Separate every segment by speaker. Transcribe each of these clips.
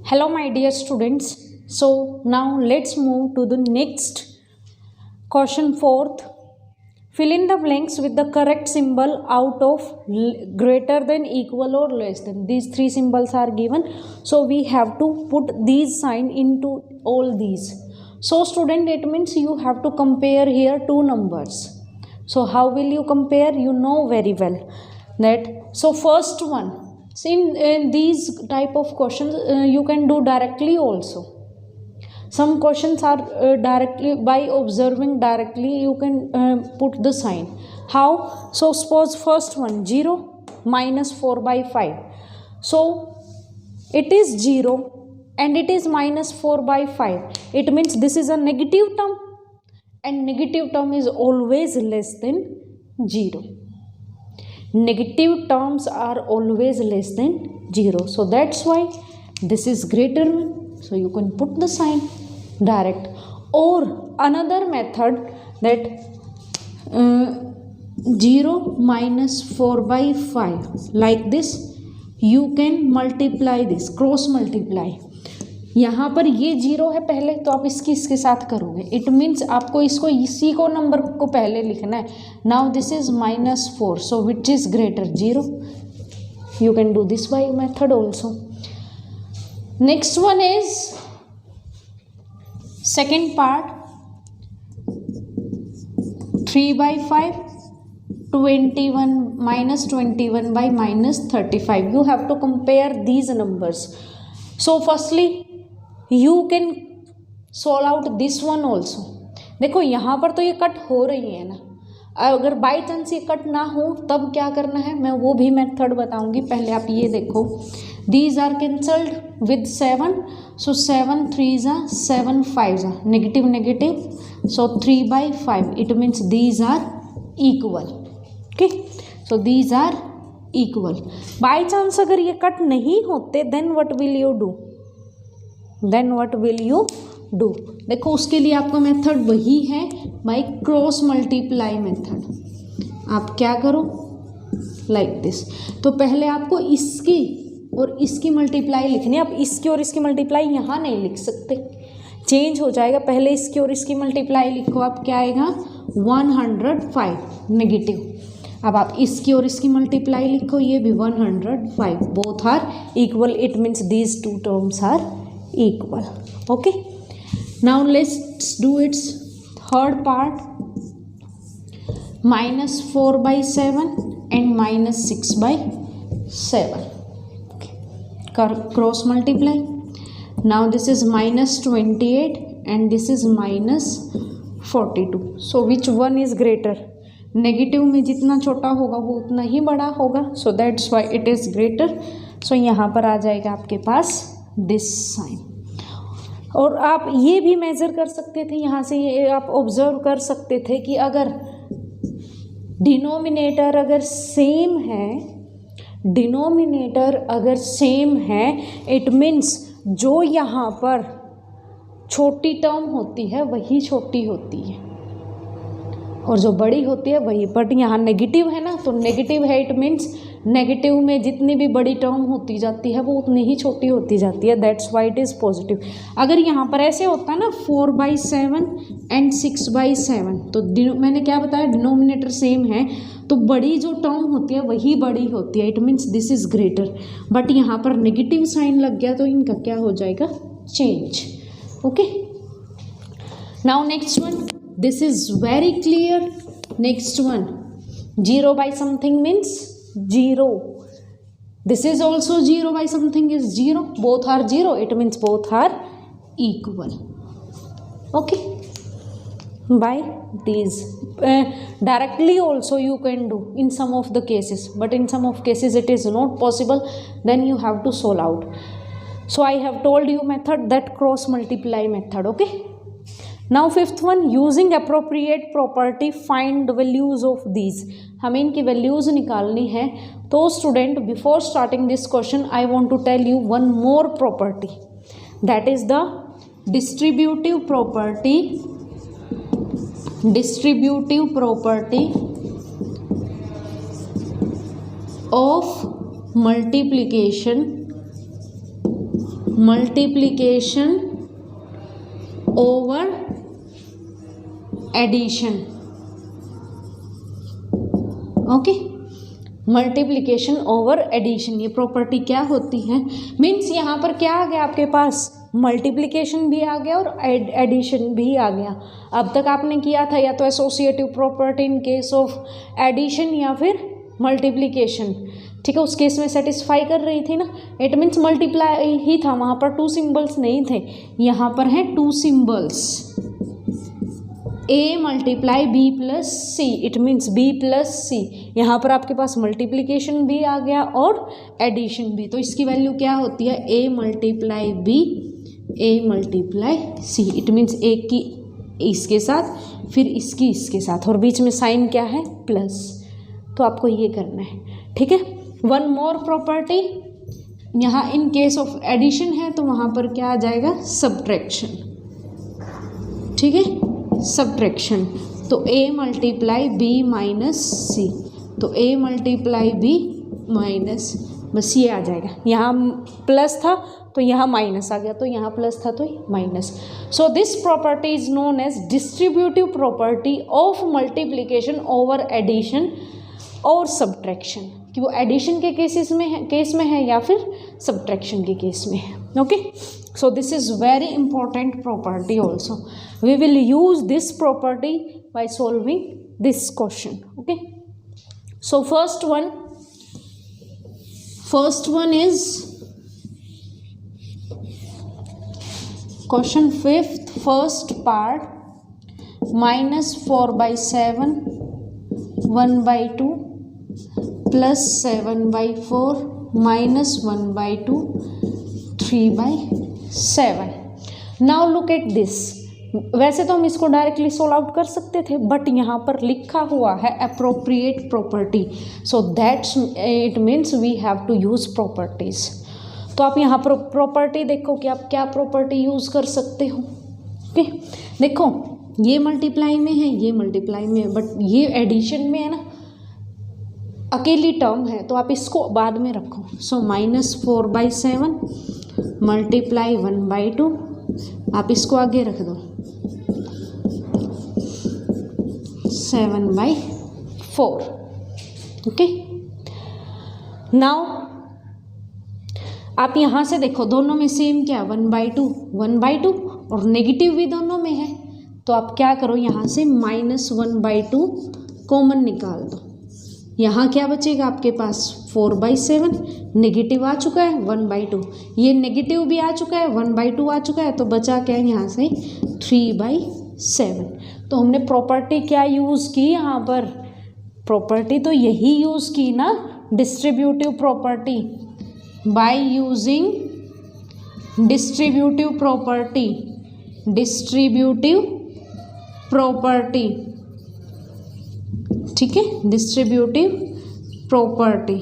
Speaker 1: Hello my dear students. So now let's move to the next question. Fourth, fill in the blanks with the correct symbol out of greater than, equal or less than. These three symbols are given, so we have to put these sign into all these. So student, it means you have to compare here two numbers. So how will you compare? You know very well that. So first one, in these type of questions you can do directly also. Some questions are directly, by observing directly you can put the sign. How? So suppose first one, 0 minus 4 by 5. So it is 0 and it is minus 4 by 5. It means this is a negative term, and negative term is always less than 0. Negative terms are always less than 0. So that's why this is greater one. So you can put the sign direct. Or another method, that 0 minus 4 by 5, like this you can multiply this, cross multiply. यहाँ पर ये 0 है पहले, तो आप इसके साथ करोगे. इट मीन्स आपको इसको इसी को नंबर को पहले लिखना है. Now this is -4, so which is greater, 0. You can do this by method also. Next one is second part, 3 by 5, 21 minus 21 by -35. You have to compare these numbers. So firstly you can solve out this one also. देखो यहाँ पर तो ये cut हो रही है ना, अगर बाई चांस ये कट ना हो तब क्या करना है, मैं वो भी मेथड बताऊंगी. पहले आप ये देखो, these are cancelled with 7, so 7 3 जा 7 5 जा, negative negative, so 3 by 5. It means these are equal. Okay, so these are equal. By chance अगर ये कट नहीं होते, then what will you do, देखो उसके लिए आपका मेथड वही है, बाय क्रॉस मल्टीप्लाई मेथड. आप क्या करो, लाइक दिस. तो पहले आपको इसकी और इसकी मल्टीप्लाई लिखनी है. आप इसकी और इसकी मल्टीप्लाई यहाँ नहीं लिख सकते, चेंज हो जाएगा. पहले इसकी और इसकी मल्टीप्लाई लिखो. आप क्या आएगा, 105 नेगेटिव. अब आप इसकी और इसकी मल्टीप्लाई लिखो, ये भी 105. Both are equal. It means these two terms are equal. Okay, now let's do its third part, -4 by 7 and -6 by 7. Okay, cross multiply. Now this is -28 and this is -42. So which one is greater? Negative में जितना छोटा होगा वो उतना ही बड़ा होगा. So that's why it is greater. So यहाँ पर आ जाएगा आपके पास दिस साइन. और आप ये भी मेज़र कर सकते थे, यहाँ से ये आप ऑब्जर्व कर सकते थे कि अगर डिनोमिनेटर अगर सेम है, इट मीन्स जो यहाँ पर छोटी टर्म होती है वही छोटी होती है और जो बड़ी होती है वही. बट यहाँ नेगेटिव है ना, तो नेगेटिव है, इट मीन्स नेगेटिव में जितनी भी बड़ी टर्म होती जाती है वो उतनी ही छोटी होती जाती है. That's why it is positive. अगर यहाँ पर ऐसे होता है ना 4 by 7 एंड 6 by 7, तो मैंने क्या बताया, डिनोमिनेटर सेम है तो बड़ी जो टर्म होती है वही बड़ी होती है. It means this is greater. But यहाँ पर नेगेटिव साइन लग गया तो इनका क्या हो जाएगा, change. Okay, now next one, this is very clear. Next one, 0 by something means 0. This is also 0 by something is 0. Both are 0. It means both are equal. Okay, by these directly also you can do in some of the cases, but in some of cases it is not possible. Then you have to solve out. So I have told you method, that cross multiply method. Okay, now fifth one, using appropriate property find the values of these. हमें इनकी values निकालनी है. तो student, before starting this question I want to tell you one more property, that is the distributive property of multiplication multiplication over addition. Okay, multiplication over addition, ये property क्या होती है? Means यहाँ पर क्या आ गया आपके पास? मल्टीप्लिकेशन भी आ गया और एडिशन भी आ गया। अब तक आपने किया था या तो associative property in case of addition या फिर मल्टीप्लिकेशन, ठीक है, उस केस में सेटिस्फाई कर रही थी ना। इट मीन्स मल्टीप्लाई ही था, वहाँ पर टू सिंबल्स नहीं थे, यहाँ पर हैं two symbols, A multiply B plus C, it means B plus C. यहाँ पर आपके पास मल्टीप्लिकेशन भी आ गया और एडिशन भी, तो इसकी वैल्यू क्या होती है? A multiply B, A multiply C. It means एक की इसके साथ, फिर इसकी इसके साथ, और बीच में साइन क्या है? प्लस। तो आपको ये करना है, ठीक है। वन मोर प्रॉपर्टी, यहाँ इन केस ऑफ एडिशन है तो वहाँ पर क्या आ जाएगा? सब्ट्रैक्शन, ठीक है, सब्ट्रैक्शन। तो ए मल्टीप्लाई बी माइनस सी, तो ए मल्टीप्लाई बी माइनस, बस ये आ जाएगा। यहाँ प्लस था तो यहाँ माइनस आ गया, तो यहाँ प्लस था तो minus. So this property is known as distributive property of multiplication over addition और सब्ट्रैक्शन, कि वो एडिशन के केस में है या फिर सब्ट्रैक्शन के केस में है। Okay, so this is very important property also. We will use this property by solving this question. Okay, so first one is question 5th first part, -4/7 1/2 plus 7/4 -1/2 3/7। Now look at this. वैसे तो हम इसको directly solve out कर सकते थे, but यहाँ पर लिखा हुआ है appropriate property, so that's it means we have to use properties. तो आप यहाँ पर प्रॉपर्टी देखो कि आप क्या प्रॉपर्टी यूज़ कर सकते हो। ओके, देखो ये मल्टीप्लाई में है, ये मल्टीप्लाई में है, बट ये एडिशन में है ना, अकेली टर्म है, तो आप इसको बाद में रखो। सो -4/7 मल्टीप्लाई 1/2, आप इसको आगे रख दो 7/4। ओके, नाउ आप यहाँ से देखो दोनों में सेम क्या, 1/2 और नेगेटिव भी दोनों में है, तो आप क्या करो, यहाँ से -1/2 कॉमन निकाल दो। यहाँ क्या बचेगा आपके पास? 4/7, नेगेटिव आ चुका है 1/2, ये नेगेटिव भी आ चुका है 1/2 आ चुका है, तो बचा क्या है यहाँ से 3/7। तो हमने प्रॉपर्टी क्या यूज़ की यहाँ पर? प्रॉपर्टी तो यही यूज़ की ना, distributive property, by using distributive property, ठीक है, डिस्ट्रीब्यूटिव प्रॉपर्टी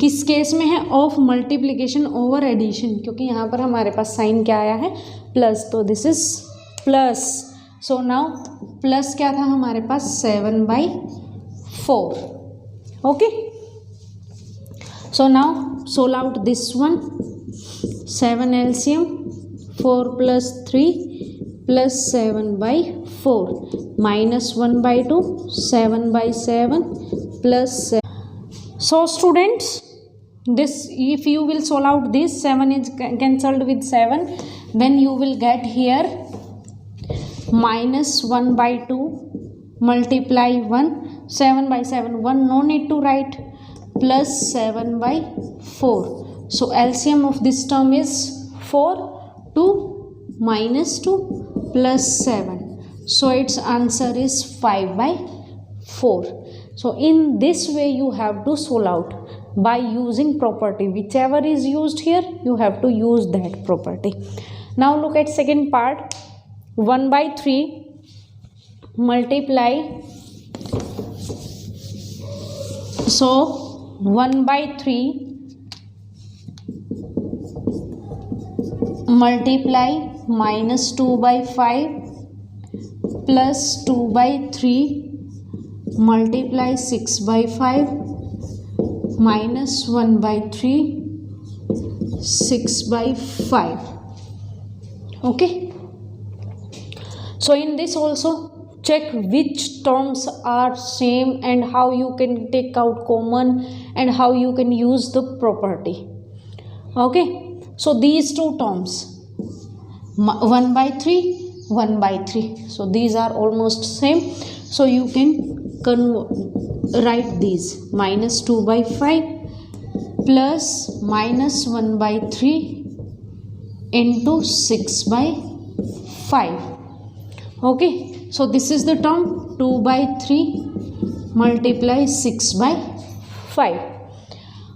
Speaker 1: किस केस में है? ऑफ मल्टीप्लिकेशन ओवर एडिशन, क्योंकि यहाँ पर हमारे पास साइन क्या आया है? प्लस, तो this is plus. So now plus क्या था हमारे पास? 7/4। Okay, so now solve out this one, 7 LCM 4 + 3 + 7/4 -1/2 7/7 + 7. So students, this if you will solve out this, 7 is cancelled with 7, then you will get here -1/2 multiply 1, 7/7, 1 no need to write, plus 7/4. So LCM of this term is 4, 2 -2 plus 7. So its answer is 5/4. So in this way you have to solve out by using property. Whichever is used here, you have to use that property. Now look at second part. 1/3 multiply. So 1/3 multiply -2/5 plus 2/3 multiply 6/5 -1/3 6/5. Okay, so in this also check which terms are same and how you can take out common and how you can use the property. Okay, so these two terms 1/3, 1/3, so these are almost same, so you can write these -2/5 plus -1/3 into 6/5. Okay, so this is the term 2/3 multiply 6/5.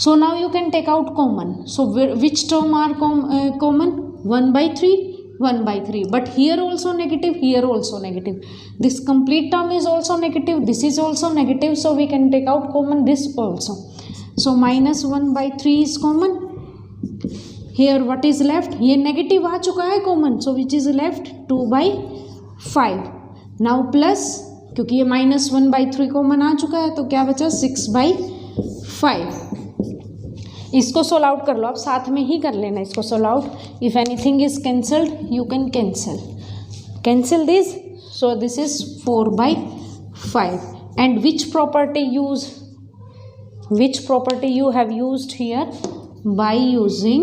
Speaker 1: So now you can take out common. So which term are common? 1/3, 1/3, but here also negative, here also negative. This complete term is also negative, this is also negative, so we can take out common this also. So -1/3 is common. Here what is left? ये negative आ चुका है common, so which is left? 2/5. Now plus, क्योंकि ये -1/3 common आ चुका है, तो क्या बचा? 6/5. इसको सोल्व आउट कर लो, आप साथ में ही कर लेना इसको solve out. If anything is cancelled you can cancel this. So this is 4/5. And which property you have used here? by using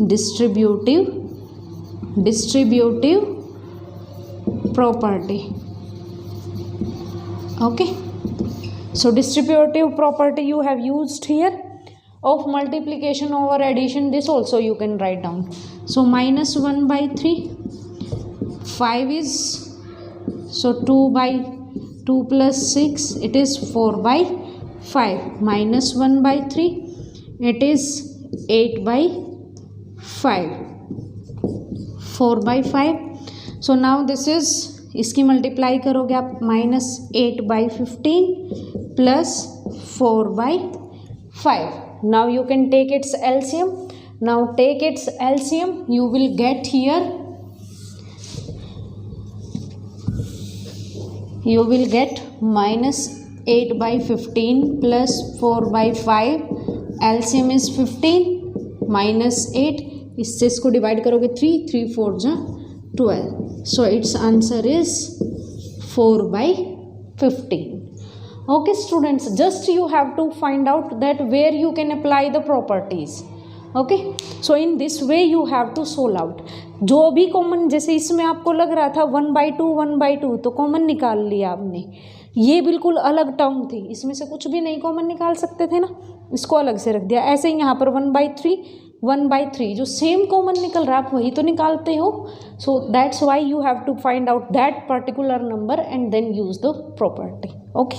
Speaker 1: distributive property. Okay, so distributive property you have used here. Of multiplication over addition, this also you can write down. So -1/3, 5 is, so 2/2 plus 6, it is 4/5, -1/3, it is 8/5, 4/5. So now this is, इसकी multiply करोगे आप, -8/15 plus 4/5. Now you can take its LCM. Now take its LCM, you will get here, you will get -8/15 plus 4/5. LCM is 15 -8, इससे इसको divide करोगे 3 4 जा 12. So its answer is 4/15. Okay students, just you have to find out that where you can apply the properties. Okay, so in this way you have to solve out. जो भी common, जैसे इसमें आपको लग रहा था 1/2 1/2, तो कॉमन निकाल लिया आपने. ये बिल्कुल अलग टर्म थी, इसमें से कुछ भी नहीं कॉमन निकाल सकते थे ना, इसको अलग से रख दिया. ऐसे ही यहाँ पर 1/3 1/3 जो सेम कॉमन निकल रहा है आप वही तो निकालते हो. So that's why you have to find out that particular number and then use the property. Okay.